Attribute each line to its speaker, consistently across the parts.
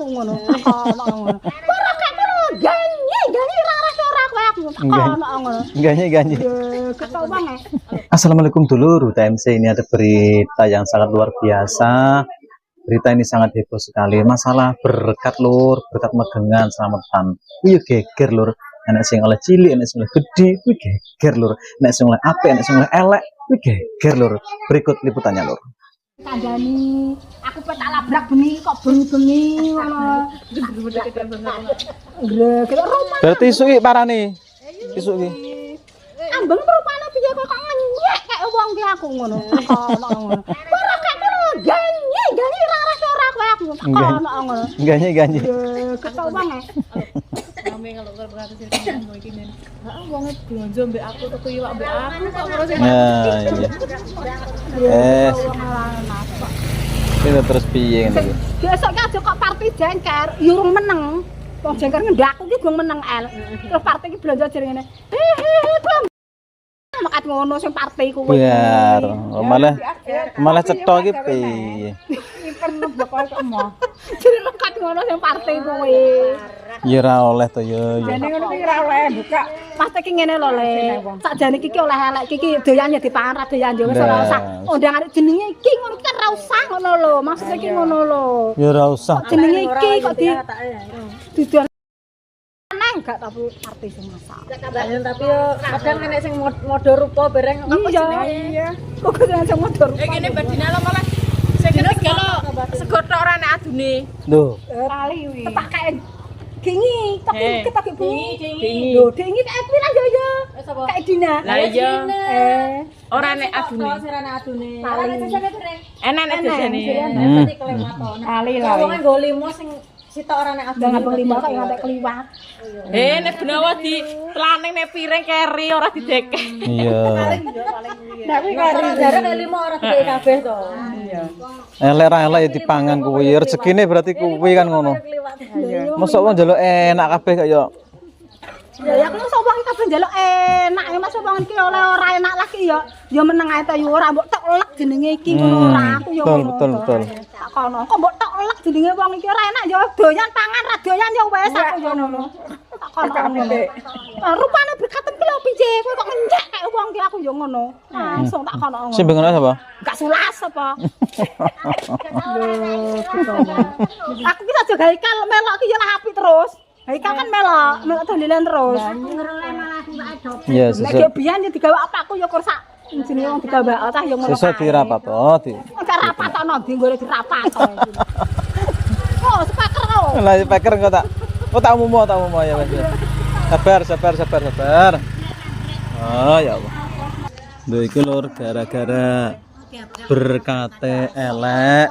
Speaker 1: ngono. Ngono. Ora kek ngono, ganyi ora ora kowe aku. Ngono.
Speaker 2: Ganyi.
Speaker 1: Ketau banget.
Speaker 2: Assalamualaikum dulur, TMC ini ada berita yang sangat luar biasa. Berita ini sangat heboh sekali. Masalah berkat lur, berkat megengan selamatan. Wih geger lur. Enak sing oleh cilik, enak sing oleh gede, wih geger lur. Enak sing oleh apik, enak sing oleh elek, wih geger lur. Berikut liputannya lur.
Speaker 1: Kandani, aku petak labrak bengi kok bengi ngono.
Speaker 2: Berarti isuki parane. Isuki.
Speaker 1: Ambeng rupane piye kok ngenyek kek wong ki aku ngono. Ngono. Ora kek ngono, ganyi ora kowe aku. Ngono.
Speaker 2: Ganyi.
Speaker 1: Ketau banget.
Speaker 3: Kami kalau berkata sih mau iki men. Heeh wong blonjo mbek aku tuku iwak mbek aku kok terus
Speaker 2: Nah, iya. Ini terus piye ngene iki?
Speaker 1: Besok ki aja kok party jengker, yo urung meneng. Wong jengker ngendak aku ki gong meneng el. Terus party ki blonjo jere ngene. Makat ngono sing party kuwi.
Speaker 2: Biar malah cetha iki piye?
Speaker 1: Nyimpen bakal kok emoh. Jere makat ngono sing party kuwi.
Speaker 2: Ya ora oleh to ya.
Speaker 1: Jane ngono ki ora oleh buka. Pasti ki ngene lho Le. Sakjane iki oleh elek iki doyan ya dipangan ra doyan yo wis ora usah. Undang arek jenenge iki ngono iki kan ra usah ngono lho. Maksudnya ki ngono lho.
Speaker 2: Ya ora usah.
Speaker 1: Jenenge iki kok didol enggak tapi artis sing masak.
Speaker 3: tapi yo kadang nenek sing modho rupa bareng apa jenenge.
Speaker 1: Iya. Kok sing modho rupa.
Speaker 3: Kene badine lo malah sing ketiga lo sego tok ora nek adune.
Speaker 2: Lho,
Speaker 1: Kali wi. Tak kae dingi, tapi ketak bunyi.
Speaker 3: Dingi.
Speaker 1: Lho, dingi kae pirang yo yo. Kae Dina.
Speaker 3: Lah iya. Ora nek adune.
Speaker 1: Ora nek adune.
Speaker 3: Enak nek jajane.
Speaker 1: Kali lah.
Speaker 3: Wong nggo limo sing sitok ora nek adune.
Speaker 1: Jangan lima kok ngantek kliwat.
Speaker 3: Nek benawa di telaning nek piring keri ora didekek.
Speaker 2: iya.
Speaker 1: Nek kuwi kari
Speaker 3: Jarang nek limo ora didekek kabeh to. Iya.
Speaker 2: Elek ra elek ya dipangan kuwi. Rezekine berarti kuwi kan ngono. Mosok wong njaluk enak kabeh kaya
Speaker 1: Ya aku sok wong kabeh njaluk enak ya Mas wong iki oleh ora enak lagi ya meneng ae ta yo ora mbok tok elek jenenge iki ngono ora aku yo ngono.
Speaker 2: Betul.
Speaker 1: Tak kono kok mbok tok elek jenenge wong iki ora enak ya doyan pangan ra doyan ya wis aku yo ngono. Tak kono. Rupane berkatem ki lho piye kowe kok ngenjek kayak wong ki aku yo ngono. Langsung tak kono ngono.
Speaker 2: sing bengono sapa?
Speaker 1: Enggak sulas apa. Aku ki aja gawe kal melok ki yo lah api terus. Haikal kan melok dalilan terus.
Speaker 2: Iya,
Speaker 1: Nek
Speaker 2: sesuk
Speaker 1: biyen yo digawe apa aku yo kursak jenenge wong digawe tah yo ngono.
Speaker 2: sesuk dirapat to.
Speaker 1: Enggak rapat ana ndi golek dirapat to. Oh, speaker kok.
Speaker 2: Lah speaker engko tak. Oh tak umum ya Mas. Sabar. Oh ya Allah. Lho iku lur gara-gara berkate elek.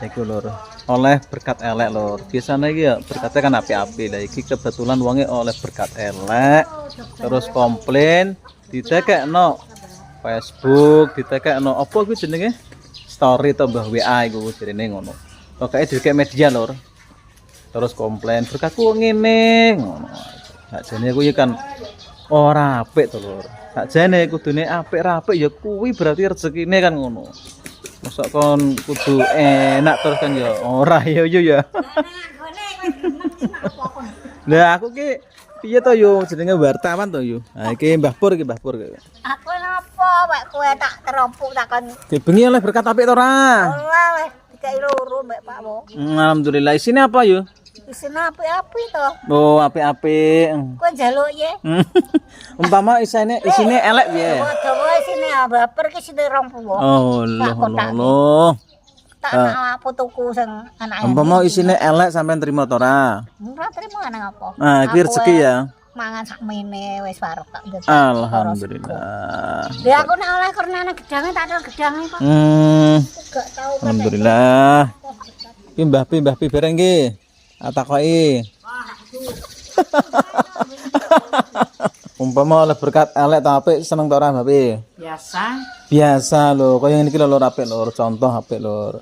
Speaker 2: Iku lur. Oleh berkat elek lur. Biasanya iki ya berkatnya kan api-api. Lah iki kebetulan wonge oleh berkat elek. Terus komplain ditekekno Facebook, ditekekno apa iku jenenge? Story to mbah WA iku jenenge ngono. Pokoke dikek media lur. Terus komplain berkatku ngene ngono. Sakjane kuwi kan ora apik to lur. Sakjane kudune apik ra apik ya kuwi berarti rezekine kan ngono. Mosok kon kudu enak terus kan ya ora ya ya. Lah aku ki piye to yo jenenge wartawan to yo. Ha iki Mbah Pur iki Mbah Pur.
Speaker 1: Aku napa wek kowe tak terompuk takon.
Speaker 2: Dibengi oleh berkat apik to ora?
Speaker 1: Ora wis dikai loro mbek Pakmu.
Speaker 2: Alhamdulillah isine apa yo?
Speaker 1: Isine api-api to.
Speaker 2: Oh apik-apik.
Speaker 1: Kowe njaluk ye.
Speaker 2: Umpama isine elek piye?
Speaker 1: Dawa isine baper ki sine 20.
Speaker 2: Oh loh.
Speaker 1: Tak ana putuku sing anake.
Speaker 2: Umpama isine elek sampean trimo to ora?
Speaker 1: Ora trimo nang apa.
Speaker 2: Nah, iki rezeki ya.
Speaker 1: Mangan sakmene wis warek tak ndek.
Speaker 2: Alhamdulillah.
Speaker 1: Lah aku nek oleh kernane gedange tak ada gedange kok. Gak tau.
Speaker 2: Alhamdulillah. Ki Mbah Pi bareng ki. Takoki. Umpama oleh berkat elek ta apik seneng ta ora Mbah Pi? Biasa lho, kaya ngene iki lho apik lho, contoh apik lho.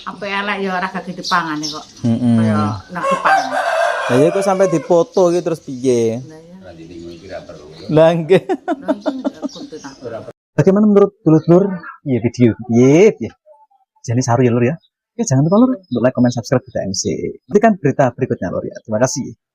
Speaker 3: Apik elek ya ora gak dipangane kok.
Speaker 2: Heeh.
Speaker 3: Kaya nek dipangan.
Speaker 2: Lah ya kok sampai dipoto iki terus piye? Lah nggih. Bagaimana menurut dulur-dulur? Iya video. Piye? Jane saru ya lur ya. Oke, jangan lupa lor untuk like, comment, subscribe kita MC. Nantikan berita berikutnya lor ya. Terima kasih.